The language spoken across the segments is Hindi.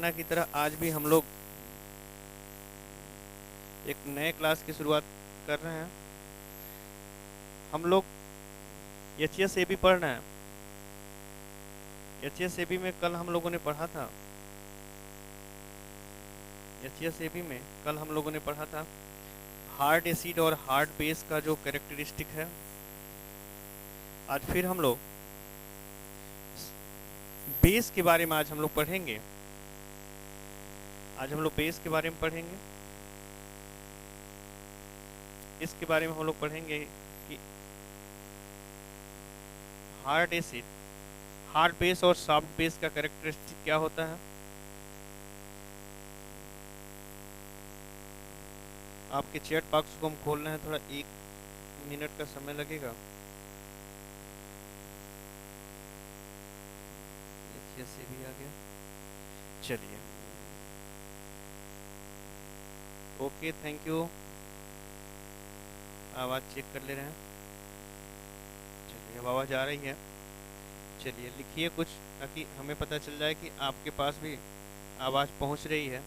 रोजाना की तरह आज भी हम लोग एक नए क्लास की शुरुआत कर रहे हैं। हम लोग एच एस ए बी पढ़ रहे हैं। एच एस ए बी में कल हम लोगों ने पढ़ा था एच एस ए बी में कल हम लोगों ने पढ़ा था हार्ड एसिड और हार्ड बेस का जो कैरेक्टरिस्टिक है। आज फिर हम लोग बेस के बारे में आज हम लोग पढ़ेंगे। आज हम लोग बेस के बारे में पढ़ेंगे। इसके बारे में हम लोग पढ़ेंगे कि हार्ड एसिड, हार्ड बेस और सॉफ्ट बेस का कैरेक्टरिस्टिक क्या होता है। आपके चैट बॉक्स को हम खोल रहे हैं, थोड़ा 1 मिनट का समय लगेगा। से भी आ गया। चलिए, ओके, थैंक यू। आवाज़ चेक कर ले रहे हैं। चलिए, अब आवाज़ आ रही है। चलिए, लिखिए कुछ ताकि हमें पता चल जाए कि आपके पास भी आवाज़ पहुंच रही है।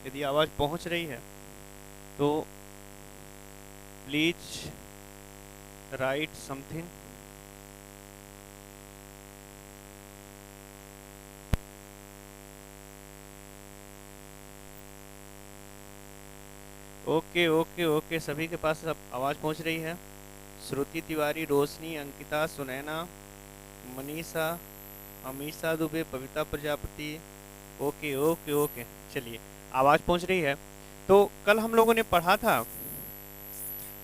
यदि आवाज़ पहुंच रही है तो please write something. Okay okay okay, सभी के पास अब आवाज़ पहुंच रही है। Shruti Tiwari, Roshni, Ankita, Sunaina, Manisha, Amisha Dubey, Babita Prajapati. Okay okay okay, चलिए, आवाज़ पहुंच रही है। तो कल हम लोगों ने पढ़ा था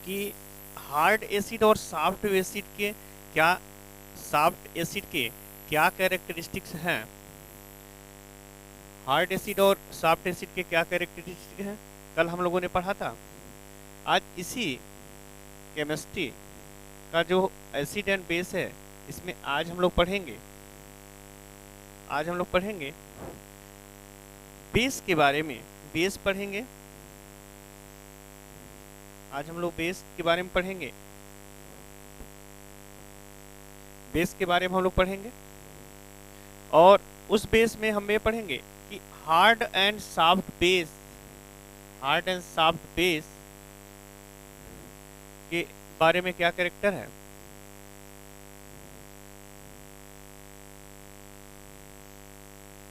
कि हार्ड एसिड और सॉफ्ट एसिड के क्या कैरेक्टरिस्टिक्स हैं। हार्ड एसिड और सॉफ्ट एसिड के क्या कैरेक्टरिस्टिक हैं, कल हम लोगों ने पढ़ा था। आज इसी केमिस्ट्री का जो एसिड एंड बेस है, इसमें आज हम लोग पढ़ेंगे बेस के बारे में। बेस पढ़ेंगे आज हम लोग, बेस के बारे में पढ़ेंगे। बेस के बारे में हम लोग पढ़ेंगे और उस बेस में हम ये पढ़ेंगे कि हार्ड एंड सॉफ्ट बेस के बारे में क्या कैरेक्टर है।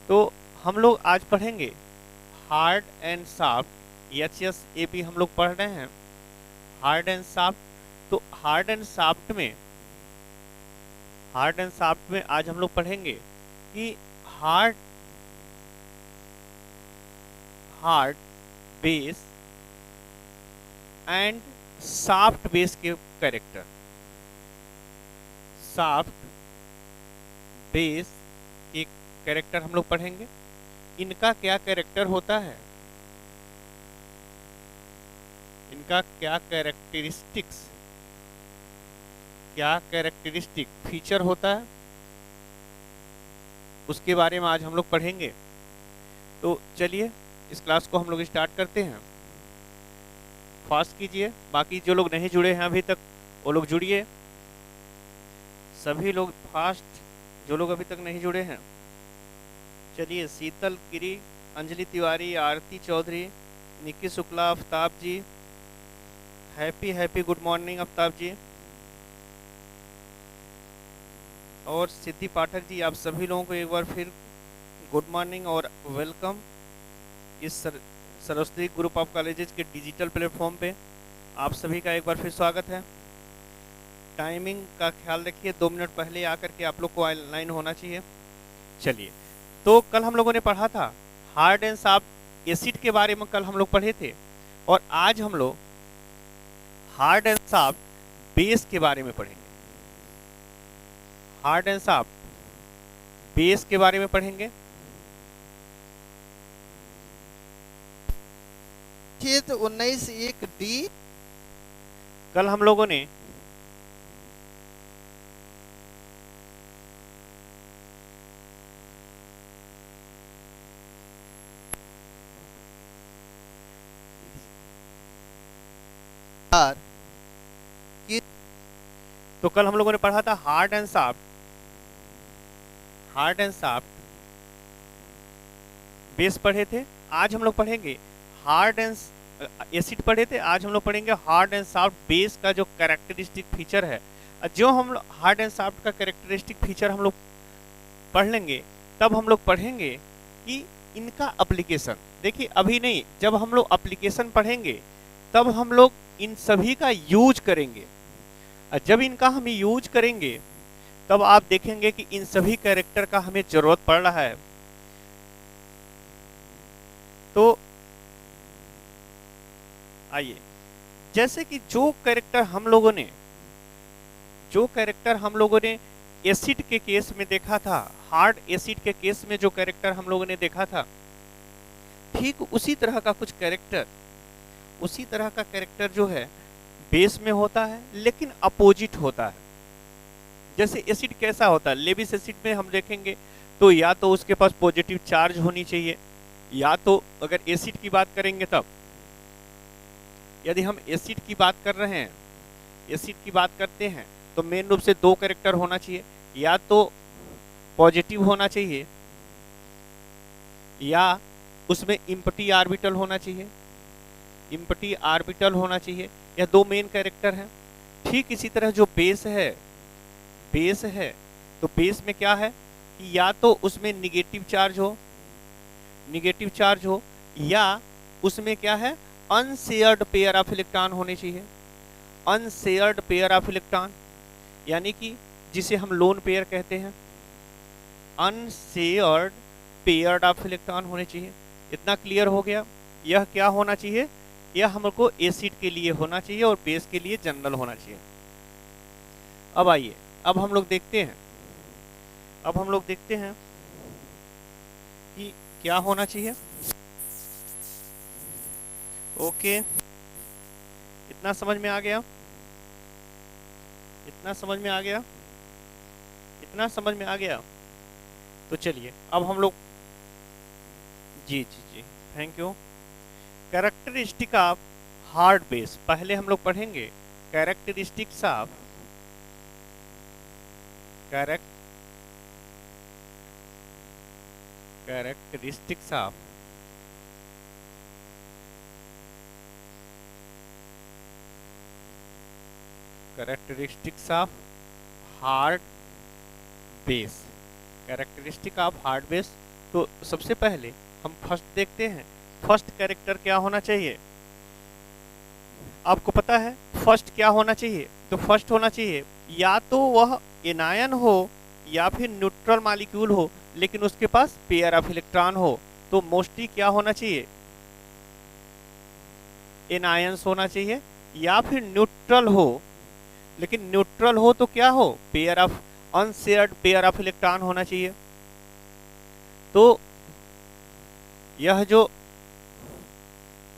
तो हम लोग आज पढ़ेंगे हार्ड एंड सॉफ्ट। HSAB हम लोग पढ़ रहे हैं, हार्ड एंड सॉफ्ट। तो हार्ड एंड सॉफ्ट में आज हम लोग पढ़ेंगे कि hard base and soft base के कैरेक्टर। सॉफ्ट बेस के कैरेक्टर हम लोग पढ़ेंगे, इनका क्या कैरेक्टर होता है, इनका क्या कैरेक्टरिस्टिक फीचर होता है, उसके बारे में आज हम लोग पढ़ेंगे। तो चलिए, इस क्लास को हम लोग स्टार्ट करते हैं। फास्ट कीजिए, बाकी जो लोग नहीं जुड़े हैं अभी तक वो लोग जुड़िए। सभी लोग फास्ट, जो लोग अभी तक नहीं जुड़े हैं। चलिए, शीतल गिरी, अंजलि तिवारी, आरती चौधरी, निकी शुक्ला, आफ्ताब जी, हैप्पी गुड मॉर्निंग आफ्ताब जी, और सिद्धि पाठक जी। आप सभी लोगों को एक बार फिर गुड मॉर्निंग और वेलकम इस सरस्वती ग्रुप ऑफ कॉलेजेस के डिजिटल प्लेटफॉर्म पे। आप सभी का एक बार फिर स्वागत है। टाइमिंग का ख्याल रखिए, 2 मिनट पहले आकर के आप लोग को ऑनलाइन होना चाहिए। चलिए, तो कल हम लोगों ने पढ़ा था हार्ड एंड सॉफ्ट एसिड के बारे में, कल हम लोग पढ़े थे। और आज हम लोग हार्ड एंड सॉफ्ट बेस के बारे में पढ़ेंगे। हार्ड एंड सॉफ्ट बेस के बारे में पढ़ेंगे। छेद 19(1)D कल हम लोगों ने पढ़ा था हार्ड एंड सॉफ्ट बेस पढ़े थे, आज हम लोग पढ़ेंगे हार्ड एंड एसिड पढ़े थे, आज हम लोग पढ़ेंगे हार्ड एंड सॉफ्ट बेस का जो कैरेक्टरिस्टिक फीचर है। जो हम हार्ड एंड सॉफ्ट का कैरेक्टरिस्टिक फीचर हम लोग पढ़ लेंगे, तब हम लोग पढ़ेंगे कि इनका एप्लीकेशन। देखिए अभी नहीं, जब हम लोग एप्लीकेशन पढ़ेंगे तब हम लोग इन सभी का यूज करेंगे, और जब इनका हम यूज करेंगे तब आप देखेंगे कि इन सभी कैरेक्टर का हमें जरूरत पड़ रहा है। तो आइए, जैसे कि जो कैरेक्टर हम लोगों ने एसिड के केस में देखा था, हार्ड एसिड के केस में जो कैरेक्टर हम लोगों ने देखा था, ठीक उसी तरह का कैरेक्टर जो है बेस में होता है, लेकिन अपोजिट होता है। जैसे एसिड कैसा होता है, लेविस एसिड में हम देखेंगे तो या तो उसके पास पॉजिटिव चार्ज होनी चाहिए, या तो अगर एसिड की बात करेंगे तब, यदि हम एसिड की बात करते हैं तो मेन रूप से दो कैरेक्टर होना चाहिए, या तो पॉजिटिव होना चाहिए या उसमें इम्पटी आर्बिटल होना चाहिए, यह दो मेन कैरेक्टर हैं। ठीक इसी तरह जो बेस है तो बेस में क्या है कि या तो उसमें निगेटिव चार्ज हो या उसमें क्या है, अनशेयर्ड पेयर ऑफ इलेक्ट्रॉन होने चाहिए। अनशेयर्ड पेयर ऑफ इलेक्ट्रॉन यानी कि जिसे हम लोन पेयर कहते हैं, अनशेयर्ड पेयर ऑफ इलेक्ट्रॉन होने चाहिए। इतना क्लियर हो गया। यह क्या होना चाहिए, यह हमको एसिड के लिए होना चाहिए और बेस के लिए जनरल होना चाहिए। अब आइए, अब हम लोग देखते हैं कि क्या होना चाहिए। ओके, इतना समझ में आ गया? तो चलिए अब हम लोग जी, thank you. Characteristic of hard base, पहले हम लोग पढ़ेंगे कैरेक्टरिस्टिक्स ऑफ हार्ड बेस। तो सबसे पहले हम फर्स्ट देखते हैं, फर्स्ट कैरेक्टर क्या होना चाहिए। आपको पता है फर्स्ट क्या होना चाहिए? तो फर्स्ट होना चाहिए या तो वह एनायन हो या फिर न्यूट्रल मॉलिक्यूल हो, लेकिन उसके पास पेयर ऑफ इलेक्ट्रॉन हो। तो मोस्टली क्या होना चाहिए, एनायंस होना चाहिए, या फिर न्यूट्रल हो। लेकिन न्यूट्रल हो तो क्या हो, pair of unshared pair of electron होना चाहिए। तो यह जो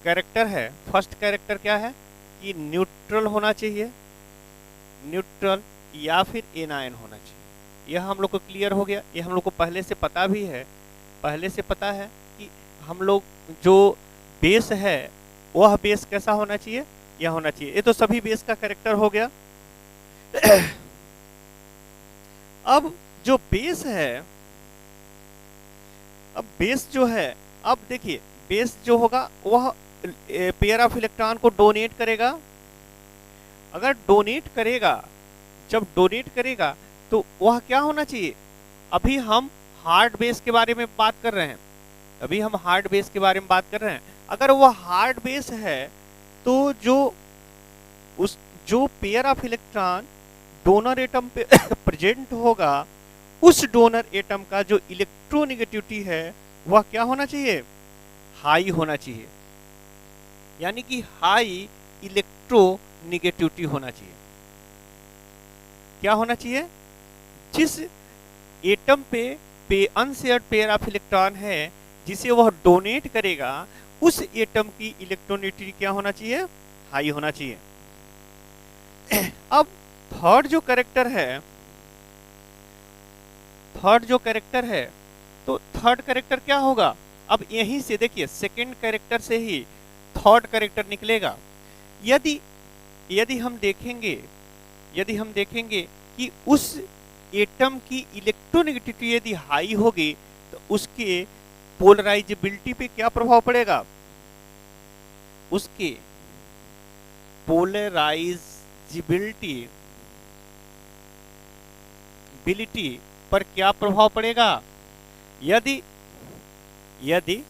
कैरेक्टर है, फर्स्ट कैरेक्टर क्या है कि न्यूट्रल होना चाहिए, न्यूट्रल या फिर एनायन होना चाहिए। यह हम लोग को क्लियर हो गया। यह हम लोग को पहले से पता भी है, कि हम लोग जो बेस है वह बेस कैसा होना चाहिए, यह होना चाहिए। ये तो सभी बेस का कैरेक्टर हो गया। अब जो बेस है, अब देखिए बेस जो होगा वह पेयर ऑफ इलेक्ट्रॉन को डोनेट करेगा। अगर जब डोनेट करेगा तो वह क्या होना चाहिए, अभी हम हार्ड बेस के बारे में बात कर रहे हैं। अगर वह हार्ड बेस है तो जो pair of electron donor atom पे प्रेजेंट होगा, उस डोनर एटम का जो इलेक्ट्रोनेगेटिविटी है वह क्या होना चाहिए, हाई होना चाहिए। यानी कि हाई इलेक्ट्रोनेगेटिविटी होना चाहिए। क्या होना चाहिए, जिस एटम पे अनशेयर्ड पेयर ऑफ इलेक्ट्रॉन है जिसे वह डोनेट करेगा, उस एटम की इलेक्ट्रोनेगेटिविटी क्या होना चाहिए, हाई होना चाहिए। अब थर्ड जो कैरेक्टर है, तो थर्ड कैरेक्टर क्या होगा। अब यहीं से देखिए, सेकंड कैरेक्टर से ही थर्ड कैरेक्टर निकलेगा। यदि हम देखेंगे कि उस एटम की इलेक्ट्रोनेगेटिविटी यदि हाई होगी तो उसके पोलराइजेबिलिटी पे क्या प्रभाव पड़ेगा, उसके पोलराइजेबिलिटी पर क्या प्रभाव पड़ेगा। यदि यदि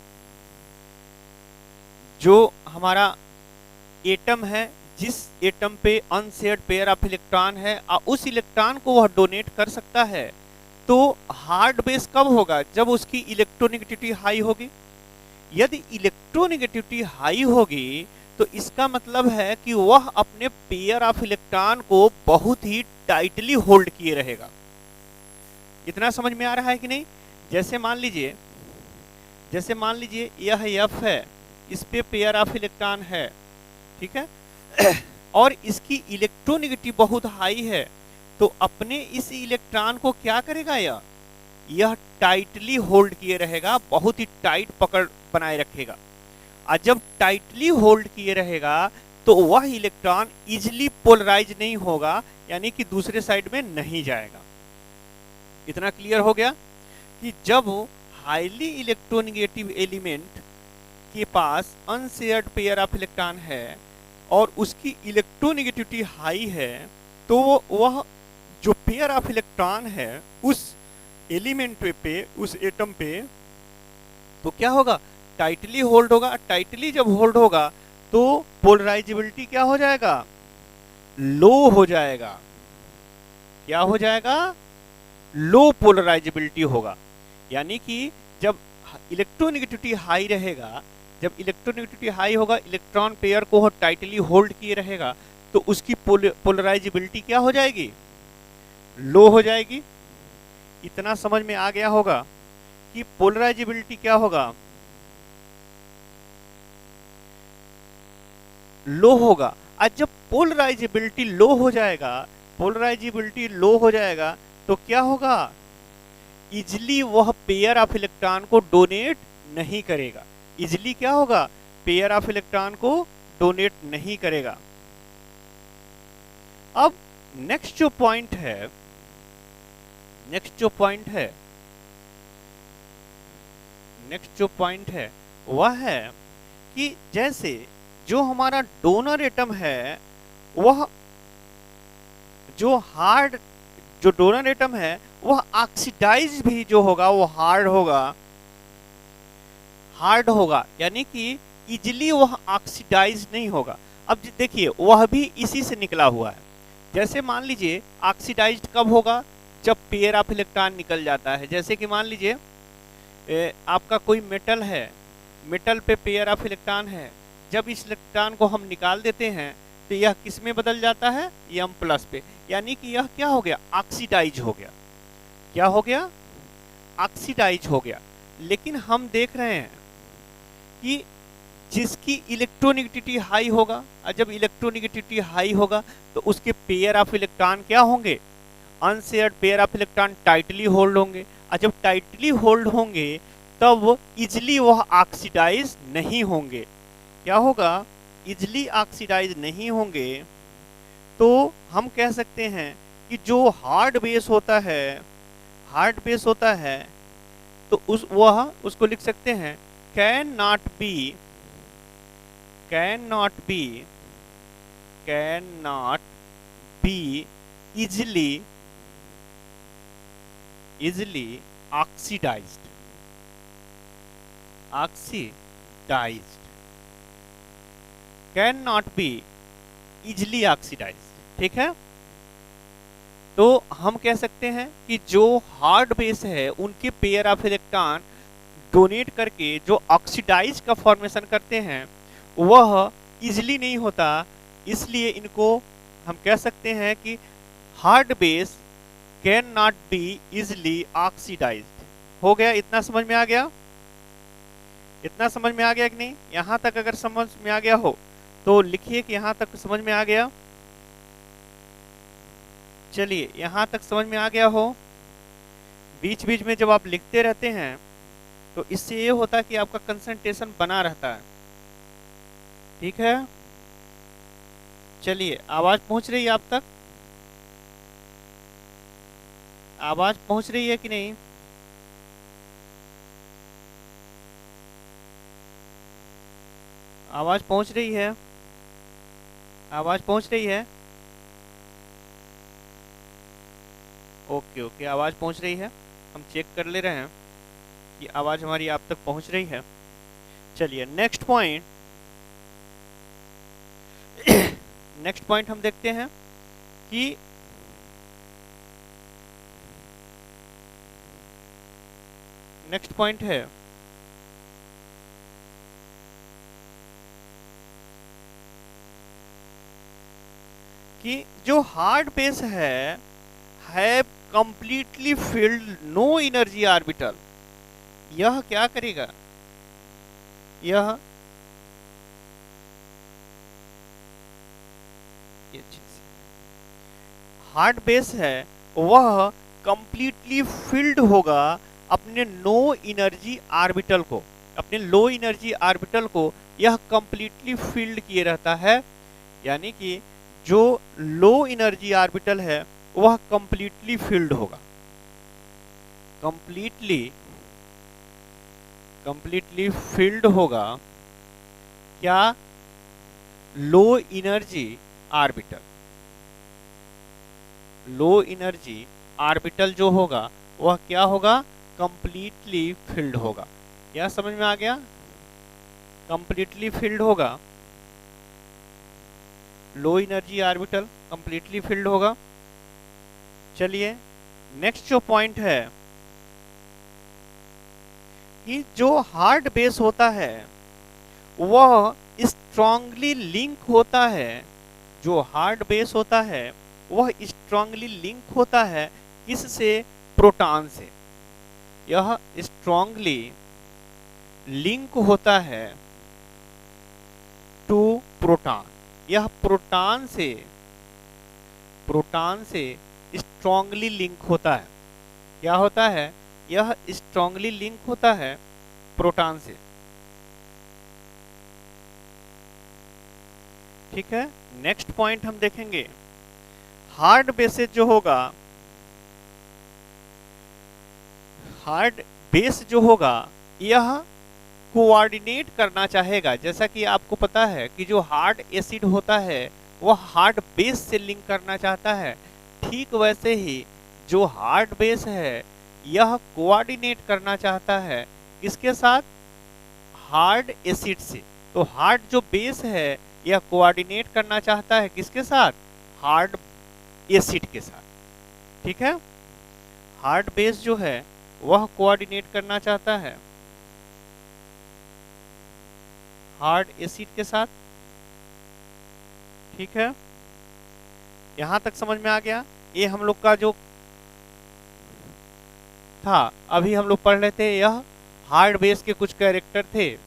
जो हमारा एटम है, जिस एटम पे अनशेयर्ड पेयर ऑफ इलेक्ट्रॉन है और उस इलेक्ट्रॉन को वह डोनेट कर सकता है, तो हार्ड बेस कब होगा, जब उसकी इलेक्ट्रोनेगेटिविटी हाई होगी। यदि इलेक्ट्रोनेगेटिविटी हाई होगी तो इसका मतलब है कि वह अपने पेयर ऑफ इलेक्ट्रॉन को बहुत ही टाइटली होल्ड किए रहेगा। इतना समझ में आ रहा है कि नहीं। जैसे मान लीजिए यह F है, इस पे पेयर ऑफ इलेक्ट्रॉन है, ठीक है और इसकी इलेक्ट्रोनेगेटिव बहुत हाई है, तो अपने इस इलेक्ट्रॉन को क्या करेगा, यह टाइटली होल्ड किए रहेगा, बहुत ही टाइट पकड़ बनाए रखेगा। और जब टाइटली होल्ड किए रहेगा तो वह इलेक्ट्रॉन इजिली पोलराइज नहीं होगा, यानी कि दूसरे साइड में नहीं जाएगा। इतना क्लियर हो गया कि जब हाईली इलेक्ट्रोनेगेटिव एलिमेंट के पास अनशेयर्ड पेयर ऑफ इलेक्ट्रॉन है और उसकी इलेक्ट्रोनेगेटिविटी हाई है, तो वह जो पेयर ऑफ इलेक्ट्रॉन है उस एलिमेंट पे, उस एटम पे, तो क्या होगा, टाइटली होल्ड होगा। टाइटली जब होल्ड होगा तो पोलराइजेबिलिटी क्या हो जाएगा, लो हो जाएगा। क्या हो जाएगा, लो पोलराइजेबिलिटी होगा। यानी कि जब इलेक्ट्रोनेगेटिविटी हाई रहेगा, जब इलेक्ट्रोनेगेटिविटी हाई होगा, इलेक्ट्रॉन पेयर को टाइटली होल्ड किए रहेगा, तो उसकी पोलराइजेबिलिटी क्या हो जाएगी, लो हो जाएगी। इतना समझ में आ गया होगा कि पोलराइजेबिलिटी क्या होगा, लो होगा। आज जब पोलराइजेबिलिटी लो हो जाएगा, तो क्या होगा, इजिली वह पेयर ऑफ इलेक्ट्रॉन को डोनेट नहीं करेगा। इजिली क्या होगा, पेयर ऑफ इलेक्ट्रॉन को डोनेट नहीं करेगा। अब नेक्स्ट जो पॉइंट है वह है कि जैसे जो हमारा डोनर एटम है, वह जो डोनर एटम है वह ऑक्सीडाइज भी जो होगा वो हार्ड होगा, यानी कि इजिली वह ऑक्सीडाइज नहीं होगा। अब देखिए वह भी इसी से निकला हुआ है। जैसे मान लीजिए ऑक्सीडाइज्ड कब होगा, जब पेयर ऑफ इलेक्ट्रॉन निकल जाता है। जैसे कि मान लीजिए आपका कोई मेटल है, मेटल पे पेयर ऑफ इलेक्ट्रॉन है, जब इस इलेक्ट्रॉन को हम निकाल देते हैं तो यह किस में बदल जाता है, M+ पे, यानी कि यह क्या हो गया, ऑक्सीडाइज हो गया। क्या हो गया, ऑक्सीडाइज हो गया। लेकिन हम देख रहे हैं कि जिसकी इलेक्ट्रोनेगेटिविटी हाई होगा, और जब इलेक्ट्रोनेगेटिविटी हाई होगा तो उसके पेयर ऑफ इलेक्ट्रॉन क्या होंगे, unshared pair of electron tightly hold होंगे। और जब टाइटली होल्ड होंगे तब इजिली वह ऑक्सीडाइज नहीं होंगे। क्या होगा, इजिली ऑक्सीडाइज नहीं होंगे। तो हम कह सकते हैं कि जो हार्ड बेस होता है तो उसको लिख सकते हैं can not B easily oxidized cannot be easily oxidized। ठीक है, तो हम कह सकते हैं कि जो हार्ड बेस है उनके पेयर ऑफ इलेक्ट्रॉन डोनेट करके जो ऑक्सीडाइज का फॉर्मेशन करते हैं वह इजिली नहीं होता, इसलिए इनको हम कह सकते हैं कि hard base can not be easily oxidised. हो गया, इतना समझ में आ गया, इतना समझ में आ गया कि नहीं। यहां तक अगर समझ में आ गया हो तो लिखिए कि यहां तक समझ में आ गया। चलिए, यहां तक समझ में आ गया हो। बीच बीच में जब आप लिखते रहते हैं तो इससे ये होता है कि आपका कंसंट्रेशन बना रहता है। ठीक है, चलिए, आवाज पहुंच रही है आप तक, आवाज पहुंच रही है कि नहीं। आवाज पहुंच रही है? आवाज पहुंच रही है? ओके ओके, आवाज पहुंच रही है। हम चेक कर ले रहे हैं कि आवाज हमारी आप तक पहुंच रही है। चलिए नेक्स्ट पॉइंट नेक्स्ट पॉइंट हम देखते हैं कि नेक्स्ट पॉइंट है कि जो हार्ड बेस है completely filled no energy orbital. यह क्या करेगा? यह हार्ड बेस है वह कंप्लीटली फिल्ड होगा अपने नो एनर्जी ऑर्बिटल को, अपने लो एनर्जी ऑर्बिटल को यह कंप्लीटली फिल्ड किए रहता है। यानी कि जो लो एनर्जी ऑर्बिटल है वह कंप्लीटली फिल्ड होगा, कंप्लीटली फिल्ड होगा क्या? Low energy orbital. Low energy orbital जो होगा वह क्या होगा? कंप्लीटली फिल्ड होगा। क्या समझ में आ गया? कंप्लीटली फिल्ड होगा, low energy orbital completely filled होगा। चलिए नेक्स्ट जो पॉइंट है कि जो हार्ड बेस होता है वह स्ट्रांगली लिंक होता है, जो हार्ड बेस होता है वह स्ट्रांगली लिंक होता है किससे? प्रोटॉन से। यह स्ट्रांगली लिंक होता है टू प्रोटॉन। यह प्रोटॉन से स्ट्रांगली लिंक होता है। क्या होता है? यह स्ट्रांगली लिंक होता है प्रोटॉन से। ठीक है, नेक्स्ट पॉइंट हम देखेंगे। हार्ड बेस जो होगा, हार्ड बेस जो होगा यह कोऑर्डिनेट करना चाहेगा। जैसा कि आपको पता है कि जो हार्ड एसिड होता है वह हार्ड बेस से लिंक करना चाहता है, ठीक वैसे ही जो हार्ड बेस है यह कोऑर्डिनेट करना चाहता है किसके साथ? हार्ड एसिड से। तो हार्ड जो बेस है यह कोऑर्डिनेट करना चाहता है किसके साथ? हार्ड एसिड के साथ। ठीक है, हार्ड बेस जो है वह कोऑर्डिनेट करना चाहता है हार्ड एसिड के साथ। ठीक है, यहां तक समझ में आ गया? ये हम लोग का जो था अभी हम लोग पढ़ रहे थे, यह हार्ड बेस के कुछ कैरेक्टर थे,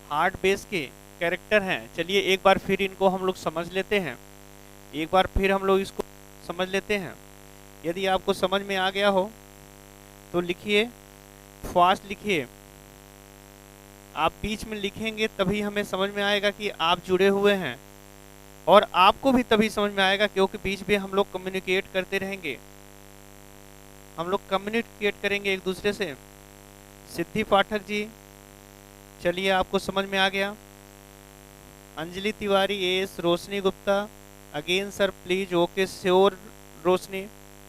हार्ड बेस के कैरेक्टर हैं। चलिए एक बार फिर इनको हम लोग समझ लेते हैं, एक बार फिर हम लोग इसको समझ लेते हैं। यदि आपको समझ में आ गया हो तो लिखिए, फास्ट लिखिए। आप बीच में लिखेंगे तभी हमें समझ में आएगा कि आप जुड़े हुए हैं, और आपको भी तभी समझ में आएगा क्योंकि बीच में हम लोग कम्युनिकेट करते रहेंगे, हम लोग कम्युनिकेट करेंगे एक दूसरे से। सिद्धि पाठक जी, चलिए आपको समझ में आ गया। Anjali Tiwari, yes, Roshni Gupta, again sir please. Okay sure Roshni,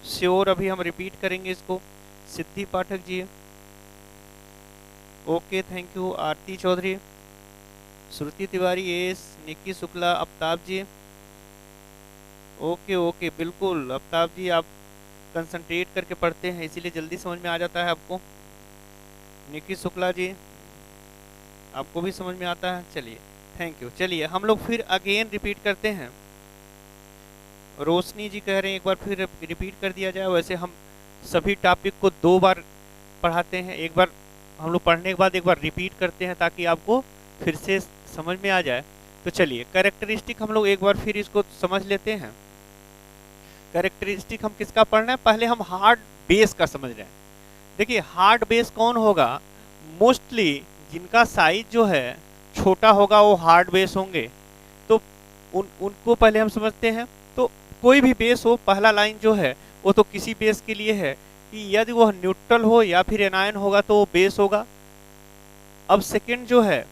sure. अभी हम रिपीट करेंगे इसको। Siddhi Pathak ji, okay thank you. Aarti Chaudhary, Shruti Tiwari, yes, Nikki Shukla, Aftab ji, okay okay बिल्कुल। अफ्ताब जी आप कंसंट्रेट करके पढ़ते हैं इसीलिए जल्दी समझ में आ जाता है आपको। निक्की शुक्ला जी आपको भी समझ में आता है, चलिए थैंक यू। चलिए हम लोग फिर अगेन रिपीट करते हैं। रोशनी जी कह रहे हैं एक बार फिर रिपीट कर दिया जाए। वैसे हम सभी टॉपिक को 2 बार पढ़ाते हैं, एक बार हम लोग पढ़ने के बाद एक बार रिपीट करते हैं ताकि आपको फिर से समझ में आ जाए। तो चलिए कैरेक्टरिस्टिक हम लोग एक बार फिर इसको समझ लेते हैं। कैरेक्टरिस्टिक हम किसका पढ़ना है? पहले हम हार्ड बेस का समझ रहे हैं। देखिए हार्ड बेस कौन होगा? मोस्टली जिनका साइज जो है छोटा होगा वो हार्ड बेस होंगे। तो उनको पहले हम समझते हैं। तो कोई भी बेस हो, पहला लाइन जो है वो तो किसी बेस के लिए है कि यदि वह न्यूट्रल हो या फिर एनायन होगा तो वो बेस होगा। अब सेकंड जो है,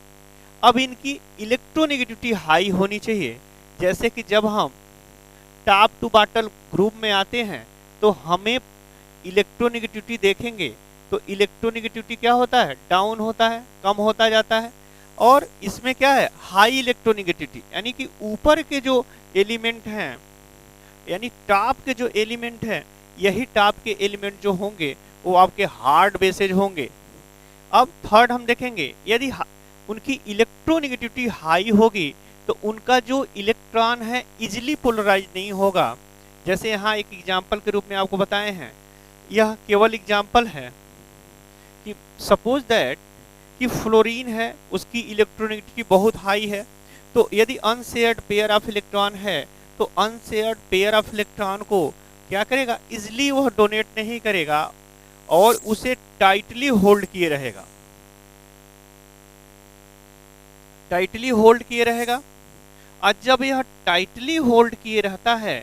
अब इनकी इलेक्ट्रोनेगेटिविटी हाई होनी चाहिए। जैसे कि जब हम टॉप टू बॉटम ग्रुप में आते हैं तो हमें इलेक्ट्रोनेगेटिविटी देखेंगे तो इलेक्ट्रोनेगेटिविटी क्या होता है, डाउन होता है, कम होता जाता है। और इसमें क्या है, हाई इलेक्ट्रोनेगेटिविटी, यानी कि ऊपर के जो एलिमेंट हैं, यानी टॉप के जो एलिमेंट हैं, यही टॉप के एलिमेंट जो होंगे वो आपके हार्ड बेसेज होंगे। अब थर्ड हम देखेंगे, यदि उनकी इलेक्ट्रोनेगेटिविटी हाई होगी तो उनका जो इलेक्ट्रॉन है इजिली पोलराइज नहीं होगा। जैसे यहाँ एक एग्जाम्पल के रूप में आपको बताए हैं, यह केवल एग्जाम्पल है कि सपोज दैट कि फ्लोरीन है, उसकी इलेक्ट्रोनेगेटिविटी बहुत हाई है, तो यदि अनशेयर्ड पेयर ऑफ इलेक्ट्रॉन है तो अनशेयर्ड पेयर ऑफ इलेक्ट्रॉन को क्या करेगा, इजिली वह डोनेट नहीं करेगा और उसे टाइटली होल्ड किए रहेगा, टाइटली होल्ड किए रहेगा। और जब यह टाइटली होल्ड किए रहता है,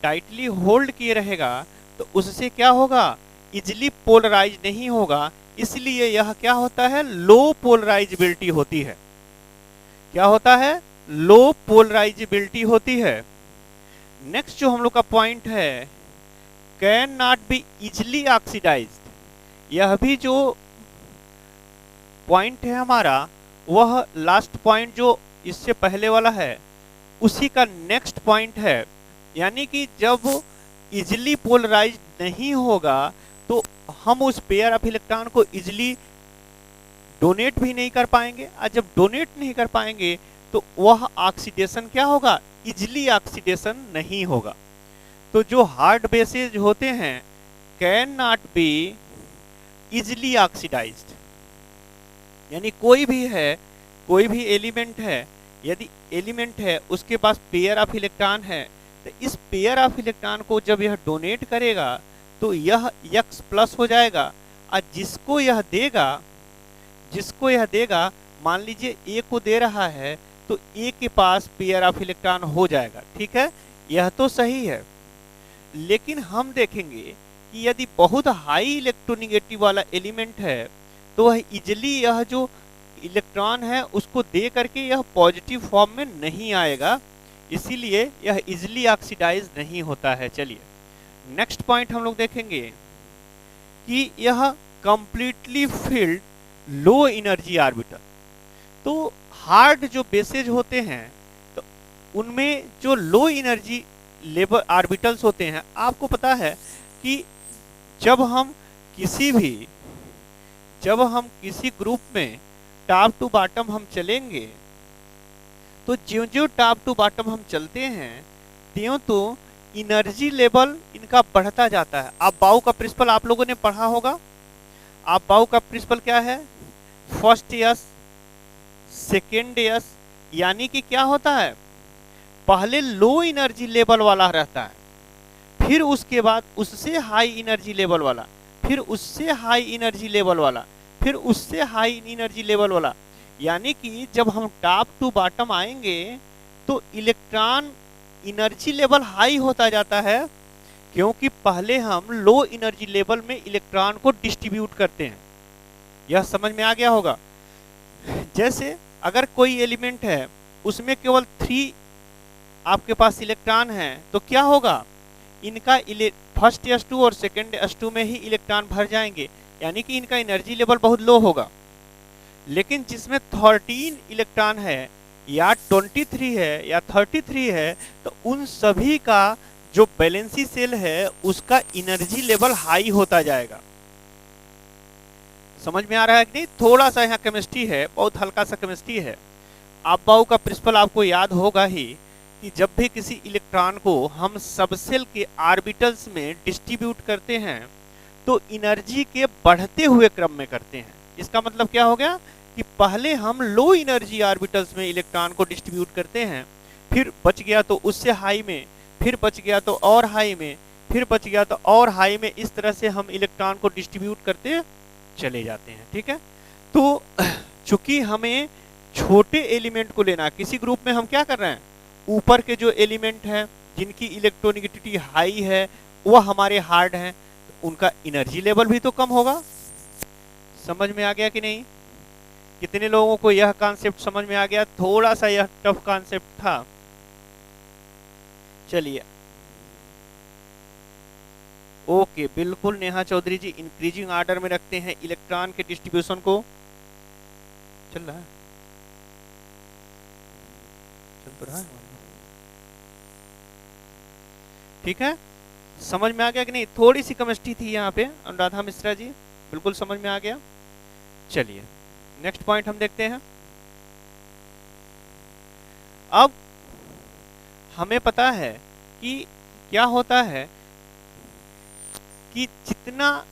टाइटली होल्ड किए रहेगा तो उससे क्या होगा, इजिली पोलराइज नहीं होगा, इसलिए यह क्या होता है, लो पोलराइजेबिलिटी होती है। क्या होता है, लो पोलराइजेबिलिटी होती है। नेक्स्ट जो हम लोग का पॉइंट है, can not be easily oxidised. यह भी जो पॉइंट है हमारा, वह लास्ट पॉइंट जो इससे पहले वाला है उसी का नेक्स्ट पॉइंट है। यानी कि जब इजिली पोलराइज नहीं होगा तो हम उस पेयर ऑफ इलेक्ट्रॉन को इजिली डोनेट भी नहीं कर पाएंगे, और जब डोनेट नहीं कर पाएंगे तो वह ऑक्सीडेशन क्या होगा, इजिली ऑक्सीडेशन नहीं होगा। तो जो हार्ड बेसेज होते हैं can not be easily oxidised, यानी कोई भी है, कोई भी एलिमेंट है, यदि एलिमेंट है उसके पास पेयर ऑफ इलेक्ट्रॉन है तो इस पेयर ऑफ इलेक्ट्रॉन को जब यह डोनेट करेगा तो यह X प्लस हो जाएगा, और जिसको यह देगा, मान लीजिए A को दे रहा है तो A के पास पेयर ऑफ इलेक्ट्रॉन हो जाएगा। ठीक है, यह तो सही है। लेकिन हम देखेंगे कि यदि बहुत हाई इलेक्ट्रोनेगेटिव वाला एलिमेंट है तो वह इजिली यह जो इलेक्ट्रॉन है उसको दे करके यह पॉजिटिव फॉर्म में नहीं आएगा, इसीलिए यह इजिली ऑक्सीडाइज नहीं होता है। चलिए नेक्स्ट पॉइंट हम लोग देखेंगे कि यह completely filled low energy orbital. तो हार्ड जो बेसेज होते हैं तो उनमें जो लो एनर्जी लेवल ऑर्बिटल्स होते हैं, आपको पता है कि जब हम किसी ग्रुप में टॉप टू बॉटम हम चलेंगे तो ज्यों ज्यों टॉप टू बॉटम हम चलते हैं त्यों तो एनर्जी लेवल इनका बढ़ता जाता है। आप बाउ का प्रिंसिपल आप लोगों ने पढ़ा होगा। आप बाउ का प्रिंसिपल क्या है, फर्स्ट यस सेकेंड यस, यानी कि क्या होता है, पहले लो एनर्जी लेवल वाला रहता है, फिर उसके बाद उससे हाई एनर्जी लेवल वाला, फिर उससे हाई एनर्जी लेवल वाला, फिर उससे हाई एनर्जी लेवल वाला। यानी कि जब हम टॉप टू बॉटम आएंगे तो इलेक्ट्रॉन एनर्जी लेवल हाई होता जाता है, क्योंकि पहले हम लो एनर्जी लेवल में इलेक्ट्रॉन को डिस्ट्रीब्यूट करते हैं। यह समझ में आ गया होगा। जैसे अगर कोई एलिमेंट है उसमें केवल 3 आपके पास इलेक्ट्रॉन है तो क्या होगा, इनका फर्स्ट S2 और सेकेंड S2 में ही इलेक्ट्रॉन भर जाएंगे, यानी कि इनका एनर्जी लेवल बहुत लो होगा। लेकिन जिसमें 13 इलेक्ट्रॉन है या 23 है या 33 है तो उन सभी का जो बैलेंसी सेल है उसका एनर्जी लेवल हाई होता जाएगा। समझ में आ रहा है कि नहीं? थोड़ा सा यहाँ केमिस्ट्री है, बहुत हल्का सा केमिस्ट्री है। आप बाउ का प्रिंसिपल आपको याद होगा ही कि जब भी किसी इलेक्ट्रॉन को हम सबसेल के ऑर्बिटल्स में डिस्ट्रीब्यूट करते हैं तो एनर्जी के बढ़ते हुए क्रम में करते हैं। इसका मतलब क्या हो गया कि पहले हम लो एनर्जी ऑर्बिटल्स में इलेक्ट्रॉन को डिस्ट्रीब्यूट करते हैं, फिर बच गया तो उससे हाई में, फिर बच गया तो और हाई में, फिर बच गया तो और हाई में, इस तरह से हम इलेक्ट्रॉन को डिस्ट्रीब्यूट करते चले जाते हैं। ठीक है, तो चूंकि हमें छोटे एलिमेंट को लेना, किसी ग्रुप में हम क्या कर रहे हैं, ऊपर के जो एलिमेंट हैं जिनकी इलेक्ट्रोनेगेटिविटी हाई है वह हमारे हार्ड हैं, तो उनका एनर्जी लेवल भी तो कम होगा। समझ में आ गया कि नहीं? कितने लोगों को यह कॉन्सेप्ट समझ में आ गया? थोड़ा सा यह टफ कॉन्सेप्ट था। चलिए, ओके, बिल्कुल नेहा चौधरी जी, इंक्रीजिंग ऑर्डर में रखते हैं इलेक्ट्रॉन के डिस्ट्रीब्यूशन को। चल रहा है, चल तो रहा है, ठीक है। समझ में आ गया कि नहीं? थोड़ी सी केमिस्ट्री थी यहाँ पे अनुराधा मिश्रा जी, बिल्कुल समझ में आ गया। चलिए नेक्स्ट पॉइंट हम देखते हैं। अब हमें पता है कि क्या होता है कि जितना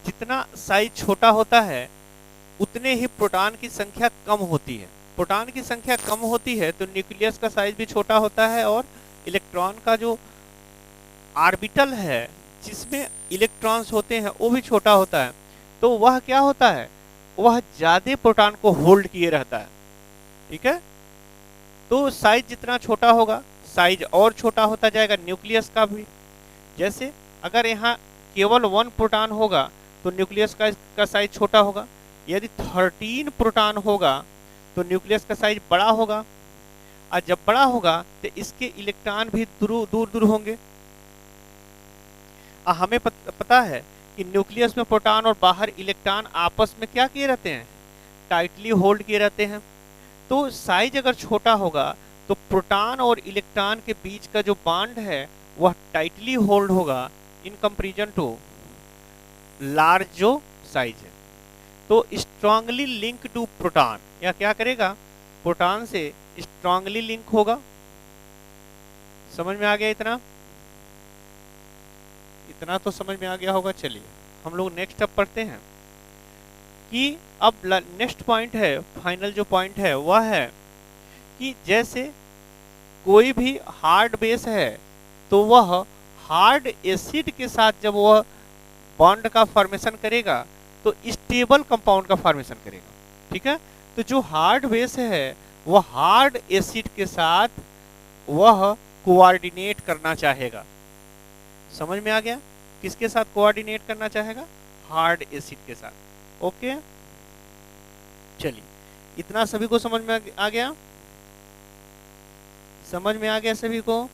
जितना साइज छोटा होता है उतने ही प्रोटॉन की संख्या कम होती है। प्रोटॉन की संख्या कम होती है तो न्यूक्लियस का साइज भी छोटा होता है और इलेक्ट्रॉन का जो ऑर्बिटल है जिसमें इलेक्ट्रॉन्स होते हैं वो भी छोटा होता है। तो वह क्या होता है, वह ज्यादा प्रोटॉन को होल्ड किए रहता है, ठीक है। तो साइज जितना छोटा होगा साइज और छोटा होता जाएगा न्यूक्लियस का भी। जैसे अगर यहाँ केवल 1 प्रोटॉन होगा तो न्यूक्लियस का साइज छोटा होगा। यदि 13 प्रोटॉन होगा तो न्यूक्लियस का साइज बड़ा होगा, और जब बड़ा होगा तो इसके इलेक्ट्रॉन भी दूर दूर होंगे। हमें पता है कि न्यूक्लियस में प्रोटॉन और बाहर इलेक्ट्रॉन आपस में क्या किए रहते हैं, टाइटली होल्ड किए रहते हैं। तो साइज अगर छोटा होगा तो प्रोटॉन और इलेक्ट्रॉन के बीच का जो बॉन्ड है वह टाइटली होल्ड होगा इन कंपैरिजन टू लार्ज जो साइज है। तो स्ट्रांगली लिंक टू प्रोटॉन, या क्या करेगा, प्रोटॉन से स्ट्रांगली लिंक होगा। समझ में आ गया? इतना तो समझ में आ गया होगा। चलिए हम लोग नेक्स्ट अब पढ़ते हैं कि अब नेक्स्ट पॉइंट है, फाइनल जो पॉइंट है वह है कि जैसे कोई भी हार्ड बेस है तो वह हार्ड एसिड के साथ जब वह बॉन्ड का फॉर्मेशन करेगा तो स्टेबल कंपाउंड का फॉर्मेशन करेगा, ठीक है। तो जो हार्ड बेस है वह हार्ड एसिड के साथ वह कोऑर्डिनेट करना चाहेगा। समझ में आ गया? किसके साथ कोऑर्डिनेट करना चाहेगा? हार्ड एसिड के साथ। ओके, चलिए इतना सभी को समझ में आ गया? समझ में आ गया सभी को?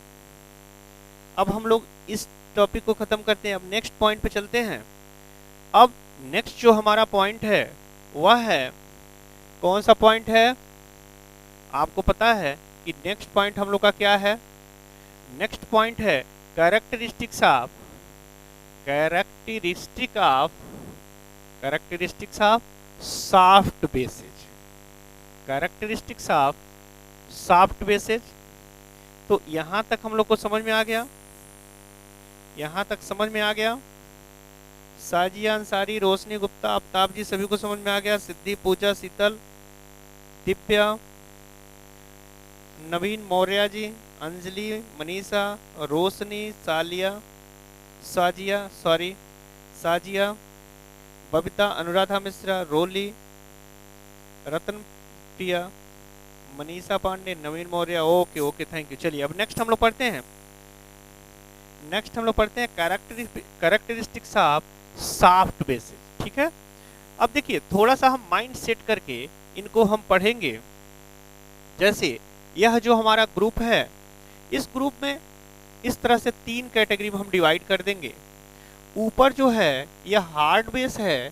अब हम लोग इस टॉपिक को खत्म करते हैं, अब नेक्स्ट पॉइंट पे चलते हैं। अब नेक्स्ट जो हमारा पॉइंट है वह है, कौन सा पॉइंट है? आपको पता है कि नेक्स्ट पॉइंट हम लोग का क्या है? नेक्स्ट पॉइंट है characteristics of soft bases. Characteristics of soft bases. तो यहां तक हम लोग को समझ में आ गया? यहां तक समझ में आ गया? साजिया अंसारी, रोशनी गुप्ता, आफ्ताब जी सभी को समझ में आ गया? Siddhi, Pooja, Sheetal, Divya, Naveen Maurya ji, Anjali, Manisha, Roshni, Sajiya, Babita, Anuradha Mishra, Roli, Ratan Priya, Manisha Pandey, Naveen Maurya. Okay okay, thank you. चलिए अब नेक्स्ट हम लोग पढ़ते हैं। कैरेक्टरिस्टिक्स ऑफ सॉफ्ट बेसिस, ठीक है। अब देखिए थोड़ा सा हम माइंड सेट करके इनको हम पढ़ेंगे। जैसे यह जो हमारा ग्रुप है, इस ग्रुप में इस तरह से 3 कैटेगरी में हम डिवाइड कर देंगे। ऊपर जो है यह हार्ड बेस है,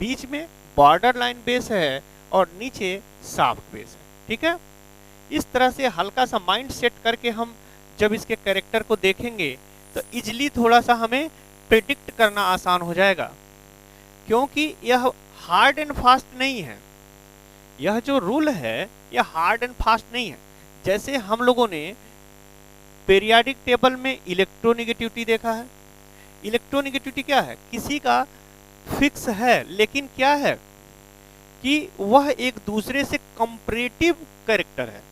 बीच में बॉर्डर लाइन बेस है और नीचे सॉफ्ट बेस है, ठीक है। इस तरह से हल्का सा माइंड सेट करके हम जब इसके कैरेक्टर को देखेंगे तो इजिली थोड़ा सा हमें प्रिडिक्ट करना आसान हो जाएगा, क्योंकि यह हार्ड एंड फास्ट नहीं है। यह जो रूल है यह हार्ड एंड फास्ट नहीं है। जैसे हम लोगों ने पीरियोडिक टेबल में इलेक्ट्रोनेगेटिविटी देखा है। इलेक्ट्रोनेगेटिविटी क्या है? किसी का फिक्स है, लेकिन क्या है कि वह एक दूसरे से कंपैरेटिव कैरेक्टर है।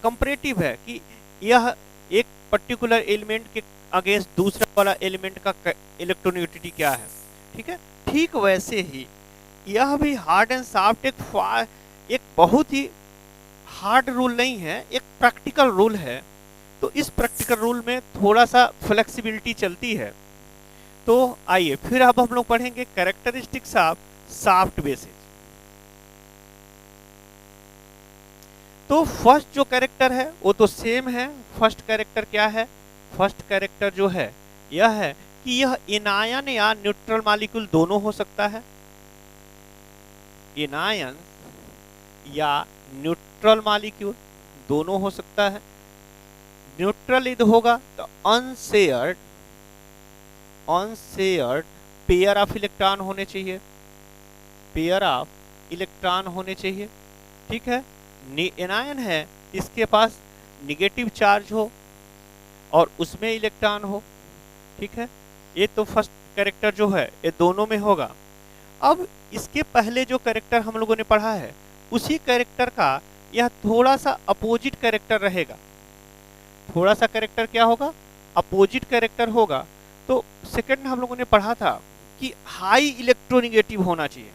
कंपैरेटिव है कि यह एक पर्टिकुलर एलिमेंट के अगेंस्ट दूसरा वाला एलिमेंट का इलेक्ट्रोनेगेटिविटी क्या है, ठीक है। ठीक वैसे ही यह भी हार्ड एंड सॉफ्ट एक बहुत ही हार्ड रूल नहीं है, एक प्रैक्टिकल रूल है। तो इस प्रैक्टिकल रूल में थोड़ा सा फ्लेक्सिबिलिटी चलती है। तो आइए फिर अब हम लोग पढ़ेंगे कैरेक्टरिस्टिक्स ऑफ सॉफ्ट बेसेज। तो फर्स्ट जो कैरेक्टर है वो तो सेम है। फर्स्ट कैरेक्टर क्या है? फर्स्ट कैरेक्टर जो है यह है कि यह एनायन या न्यूट्रल मॉलिक्यूल दोनों हो सकता है। एनायन या न्यूट्रल मॉलिक्यूल दोनों हो सकता है। न्यूट्रल यदि होगा तो अनशेयर्ड पेयर ऑफ इलेक्ट्रॉन होने चाहिए, पेयर ऑफ इलेक्ट्रॉन होने चाहिए। ठीक है, एनायन है इसके पास निगेटिव चार्ज हो और उसमें इलेक्ट्रॉन हो। ठीक है, ये तो फर्स्ट कैरेक्टर जो है ये दोनों में होगा। अब इसके पहले जो कैरेक्टर हम लोगों ने पढ़ा है उसी कैरेक्टर का यह थोड़ा सा अपोजिट कैरेक्टर रहेगा। थोड़ा सा कैरेक्टर क्या होगा? अपोजिट कैरेक्टर होगा। तो सेकंड हम लोगों ने पढ़ा था कि हाई इलेक्ट्रोनिगेटिव होना चाहिए।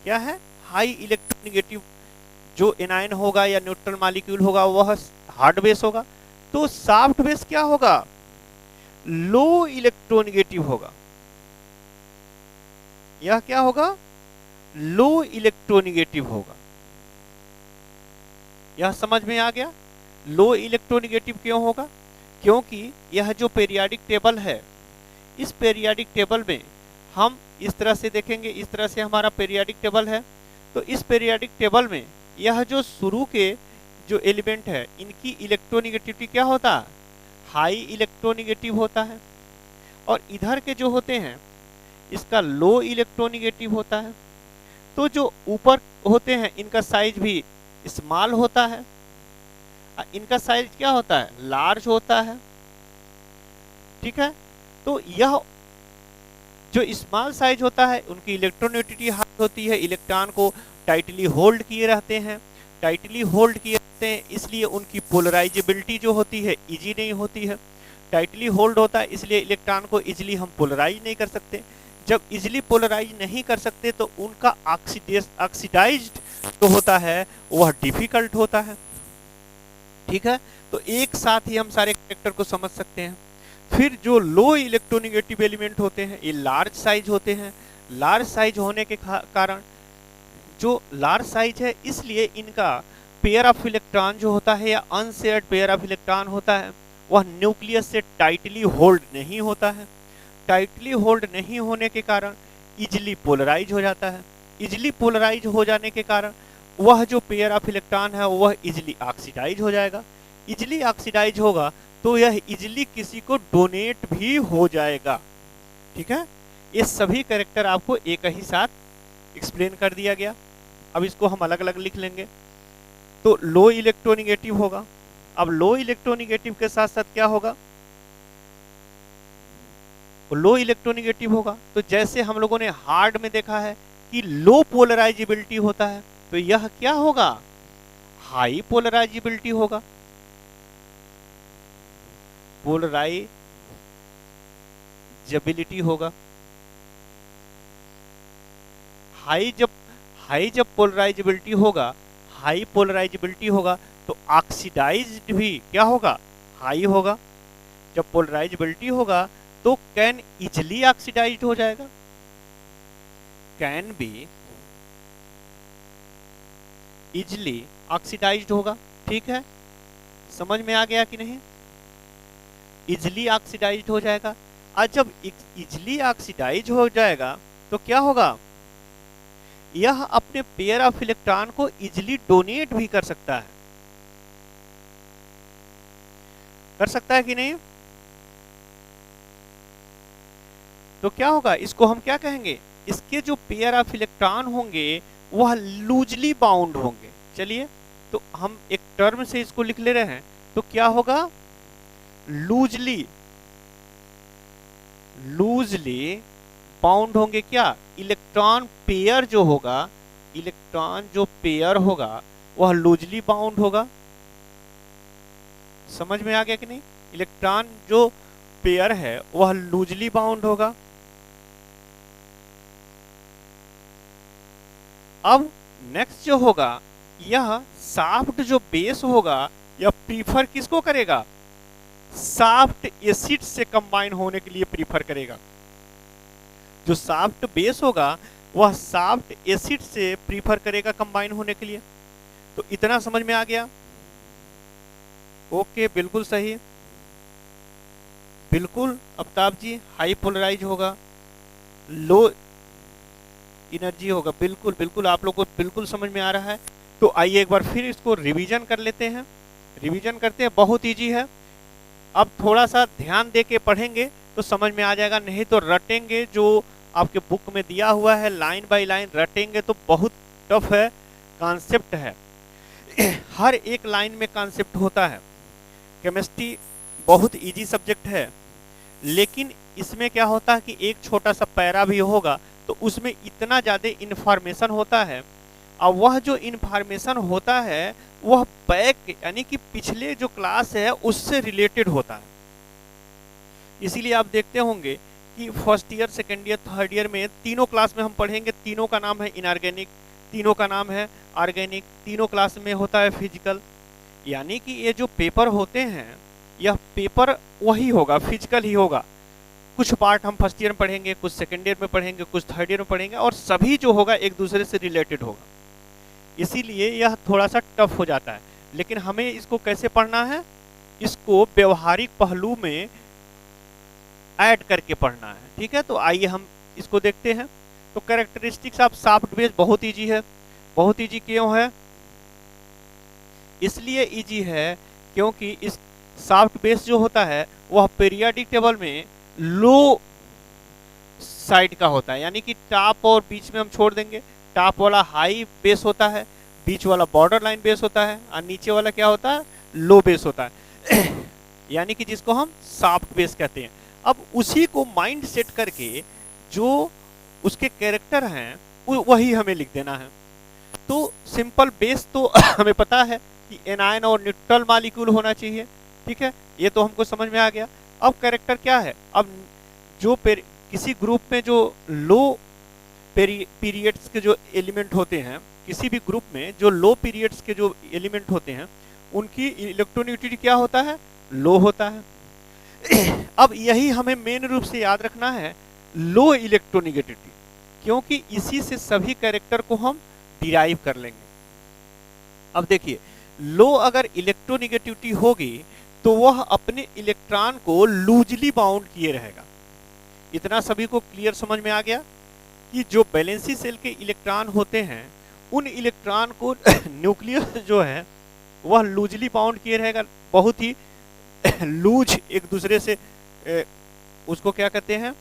क्या है? हाई इलेक्ट्रोनिगेटिव जो एनायन होगा या न्यूट्रल मॉलिक्यूल होगा वह हार्ड बेस होगा। तो सॉफ्ट बेस क्या होगा? लो इलेक्ट्रोनिगेटिव होगा। यह क्या होगा? लो इलेक्ट्रोनिगेटिव होगा। यह समझ में आ गया? लो इलेक्ट्रोनिगेटिव क्यों होगा? क्योंकि यह जो पीरियाडिक टेबल है इस पीरियाडिक टेबल में हम इस तरह से देखेंगे, इस तरह से हमारा पीरियाडिक टेबल है। तो इस पीरियाडिक टेबल में यह जो शुरू के जो एलिमेंट है इनकी इलेक्ट्रोनिगेटिविटी क्या होता है? हाई इलेक्ट्रोनिगेटिव होता है। और इधर के जो होते हैं इसका लो इलेक्ट्रोनिगेटिव होता है। तो जो ऊपर होते हैं इनका साइज भी स्मॉल होता है, इनका साइज क्या होता है? लार्ज होता है। ठीक है, तो यह जो स्मॉल साइज होता है उनकी इलेक्ट्रोनेगेटिविटी हाई होती है, इलेक्ट्रॉन को टाइटली होल्ड किए रहते हैं। टाइटली होल्ड किए रहते हैं इसलिए उनकी पोलराइजेबिलिटी जो होती है इजी नहीं होती है। टाइटली होल्ड होता है इसलिए इलेक्ट्रॉन को इजीली हम पोलराइज नहीं कर सकते। जब इजीली पोलराइज नहीं कर सकते तो उनका ऑक्सीडाइज्ड जो होता है वह डिफिकल्ट होता है। ठीक है, तो एक साथ ही हम सारे कैरेक्टर को समझ सकते हैं। फिर जो लो इलेक्ट्रोनिगेटिव एलिमेंट होते हैं ये लार्ज साइज होते हैं। लार्ज साइज होने के कारण जो लार्ज साइज है इसलिए इनका पेयर ऑफ इलेक्ट्रॉन जो होता है या अनशेयर्ड पेयर ऑफ इलेक्ट्रॉन होता है वह न्यूक्लियस से टाइटली होल्ड नहीं होता है। टाइटली होल्ड नहीं होने के कारण इजिली पोलराइज हो जाता है। इजिली पोलराइज हो जाने के कारण वह जो पेयर ऑफ इलेक्ट्रॉन है वह इजिली ऑक्सीडाइज हो जाएगा। इजिली ऑक्सीडाइज होगा तो यह इजिली किसी को डोनेट भी हो जाएगा। ठीक है, ये सभी कैरेक्टर आपको एक ही साथ एक्सप्लेन कर दिया गया। अब इसको हम अलग अलग लिख लेंगे। तो लो इलेक्ट्रोनिगेटिव होगा। अब लो इलेक्ट्रोनिगेटिव के साथ साथ क्या होगा? लो इलेक्ट्रोनिगेटिव होगा तो जैसे हम लोगों ने हार्ड में देखा है कि लो पोलराइजेबिलिटी होता है तो यह क्या होगा? हाई पोलराइजेबिलिटी होगा। पोलराइजेबिलिटी होगा। हाई जब पोलराइजेबिलिटी होगा, हाई पोलराइजेबिलिटी होगा तो ऑक्सीडाइज्ड भी क्या होगा? हाई होगा। जब पोलराइजेबिलिटी होगा तो कैन इजिली ऑक्सीडाइज्ड हो जाएगा। कैन बी इजिली ऑक्सीडाइज्ड होगा। ठीक है, समझ में आ गया कि नहीं? इजिली ऑक्सीडाइज्ड हो जाएगा। और जब इजिली ऑक्सीडाइज हो जाएगा तो क्या होगा? यह अपने पेयर ऑफ इलेक्ट्रॉन को इजिली डोनेट भी कर सकता है। कर सकता है कि नहीं? तो क्या होगा? इसको हम क्या कहेंगे? इसके जो पेयर ऑफ इलेक्ट्रॉन होंगे वह लूजली बाउंड होंगे। चलिए तो हम एक टर्म से इसको लिख ले रहे हैं। तो क्या होगा? लूजली बाउंड होंगे। क्या? इलेक्ट्रॉन पेयर जो होगा, इलेक्ट्रॉन जो पेयर होगा वह लूजली बाउंड होगा। समझ में आ गया कि नहीं? इलेक्ट्रॉन जो पेयर है वह लूजली बाउंड होगा। अब नेक्स्ट जो होगा यह सॉफ्ट जो बेस होगा यह प्रीफर किसको करेगा? सॉफ्ट एसिड से कंबाइन होने के लिए प्रीफर करेगा। जो सॉफ्ट बेस होगा वह सॉफ्ट एसिड से प्रीफर करेगा कंबाइन होने के लिए। तो इतना समझ में आ गया? ओके, बिल्कुल सही, बिल्कुल अफ्ताब जी, हाई पोलराइज होगा, लो एनर्जी होगा, बिल्कुल बिल्कुल आप लोग को बिल्कुल समझ में आ रहा है। तो आइए एक बार फिर इसको रिवीजन कर लेते हैं। रिवीजन करते हैं, बहुत इजी है। अब थोड़ा सा ध्यान दे के पढ़ेंगे तो समझ में आ जाएगा, नहीं तो रटेंगे जो आपके बुक में दिया हुआ है लाइन बाय लाइन रटेंगे तो बहुत टफ है, कॉन्सेप्ट है। हर एक लाइन में कॉन्सेप्ट होता है। केमिस्ट्री बहुत इजी सब्जेक्ट है, लेकिन इसमें क्या होता है कि एक छोटा सा पैरा भी होगा तो उसमें इतना ज़्यादा इन्फॉर्मेशन होता है, और वह जो इन्फॉर्मेशन होता है वह बैक यानी कि पिछले जो क्लास है उससे रिलेटेड होता है। इसीलिए आप देखते होंगे कि first year, second year, third year में तीनों क्लास में हम पढ़ेंगे, तीनों का नाम है इनऑर्गेनिक, तीनों का नाम है ऑर्गेनिक, तीनों क्लास में होता है फिजिकल। यानी कि ये जो पेपर होते हैं यह पेपर वही होगा, फिजिकल ही होगा। कुछ पार्ट हम फर्स्ट ईयर में पढ़ेंगे, कुछ सेकेंड ईयर में पढ़ेंगे, कुछ थर्ड ईयर में पढ़ेंगे, और सभी जो होगा एक दूसरे से रिलेटेड होगा। इसीलिए यह थोड़ा सा टफ हो जाता है। लेकिन हमें इसको कैसे पढ़ना है, इसको व्यवहारिक पहलू में ऐड करके पढ़ना है। ठीक है, तो आइए हम इसको देखते हैं। तो कैरेक्टरिस्टिक्स ऑफ सॉफ्ट बेस बहुत इजी है। बहुत इजी क्यों है? इसलिए इजी है क्योंकि इस सॉफ्ट बेस जो होता है वह पीरियोडिक टेबल में लो साइड का होता है, यानी कि टॉप और बीच में हम छोड़ देंगे। टॉप वाला हाई बेस होता है, बीच वाला बॉर्डर लाइन बेस होता है, और नीचे वाला क्या होता है, लो बेस होता है। यानी कि जिसको हम सॉफ्ट बेस कहते हैं। अब उसी को माइंड सेट करके जो उसके कैरेक्टर हैं वही हमें लिख देना है। तो सिंपल बेस तो हमें पता है कि एनायन और न्यूट्रल मॉलिक्यूल होना चाहिए। ठीक है, ये तो हमको समझ में आ गया। अब कैरेक्टर क्या है, अब जो किसी ग्रुप में जो लो पीरियड्स के जो एलिमेंट होते हैं, किसी भी ग्रुप में जो लो पीरियड्स के जो एलिमेंट होते हैं उनकी इलेक्ट्रोनेगेटिविटी क्या होता है, लो होता है। अब यही हमें मेन रूप से याद रखना है, लो इलेक्ट्रोनेगेटिविटी, क्योंकि इसी से सभी कैरेक्टर को हम डिराइव कर लेंगे। अब देखिए, लो अगर इलेक्ट्रोनेगेटिविटी होगी तो वह अपने इलेक्ट्रॉन को लूजली बाउंड किए रहेगा। इतना सभी को क्लियर समझ में आ गया कि जो वैलेंसी सेल के इलेक्ट्रॉन होते हैं उन इलेक्ट्रॉन को न्यूक्लियस जो है वह लूजली बाउंड किए रहेगा, बहुत ही लूज एक दूसरे से उसको क्या कहते हैं,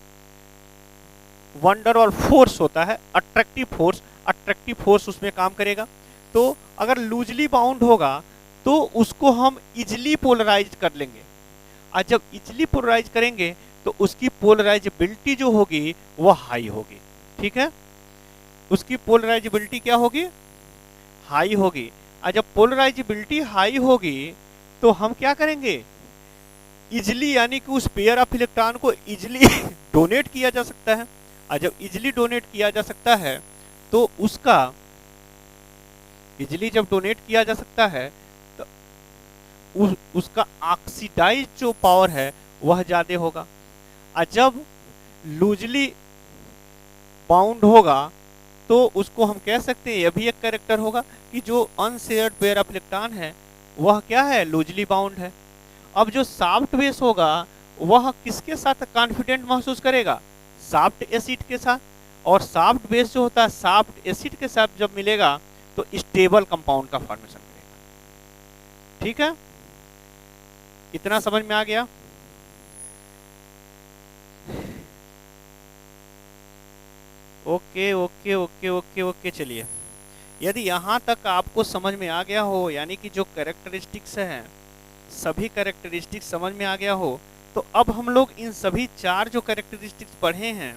वंडर और फोर्स होता है, अट्रैक्टिव फोर्स उसमें काम करेगा। तो अगर लूजली बाउंड होगा तो उसको हम इजली पोलराइज कर लेंगे, और जब इजली पोलराइज करेंगे तो उसकी पोलराइजेबिलिटी जो होगी वह हाई होगी। ठीक है, उसकी पोलराइजेबिलिटी क्या होगी, हाई होगी। और जब पोलराइजेबिलिटी हाई होगी तो हम क्या करेंगे, इजली यानी कि उस पेयर ऑफ इलेक्ट्रॉन को इजली डोनेट किया जा सकता है। और जब इजली डोनेट किया जा सकता है तो उसका इजली जब डोनेट किया जा सकता है तो उसका ऑक्सीडाइज जो पावर है वह ज़्यादा होगा। और जब लूजली बाउंड होगा तो उसको हम कह सकते हैं, यह भी एक कैरेक्टर होगा कि जो अनशेयर्ड पेयर ऑफ इलेक्ट्रॉन है वह क्या है, लूजली बाउंड है। अब जो सॉफ्ट बेस होगा वह किसके साथ कॉन्फिडेंट महसूस करेगा, सॉफ्ट एसिड के साथ। और सॉफ्ट बेस जो होता है सॉफ्ट एसिड के साथ जब मिलेगा तो स्टेबल कंपाउंड का फॉर्मेशन करेगा। ठीक है, इतना समझ में आ गया? Okay okay okay okay okay, चलिए, यदि यहाँ तक आपको समझ में आ गया हो, यानी कि जो कैरेक्टरिस्टिक्स हैं सभी कैरेक्टरिस्टिक्स समझ में आ गया हो, तो अब हम लोग इन सभी चार जो कैरेक्टरिस्टिक्स पढ़े हैं,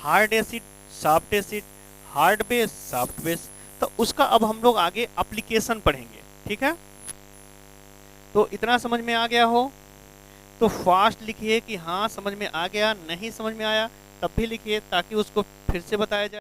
hard acid, soft acid, hard base, soft base, तो उसका अब हम लोग आगे एप्लीकेशन पढ़ेंगे। ठीक है, तो इतना समझ में आ गया हो तो फास्ट लिखिए कि हाँ समझ में आ गया, नहीं समझ में आया तब भी लिखिए ताकि उसको फिर से बताया जाए।